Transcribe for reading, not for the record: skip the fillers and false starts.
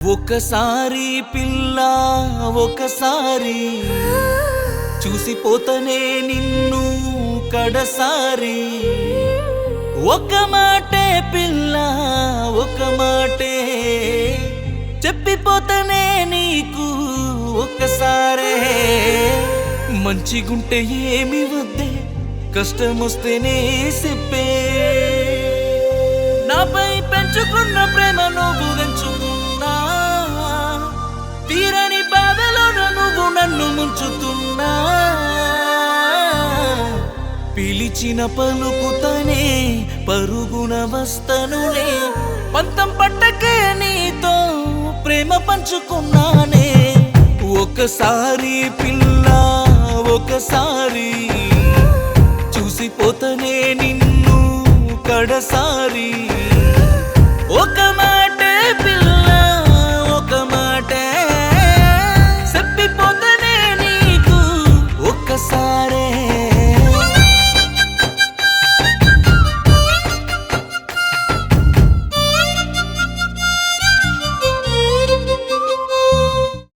ఒకసారి పిల్ల ఒకసారి చూసిపోతనే నిన్ను కడసారి ఒక మాటే పిల్ల ఒక మాటే చెప్పిపోతనే నీకు ఒక్కసారే మంచిగుంటే ఏమి వద్దే కష్టమొస్తేనే చెప్పే నాపై పెంచుకున్న ప్రేమ నువ్వు పెంచుకున్నా తీరని బాధలో నువ్వు నన్ను ముంచుతున్నా పిలిచిన పలుకుతనే పరుగున వస్తనునే పంతం పట్టకే నీతో ప్రేమ పంచుకున్నానే ఒకసారి పిల్ల ఒకసారి చూసిపోతనే నిన్ను కడసారి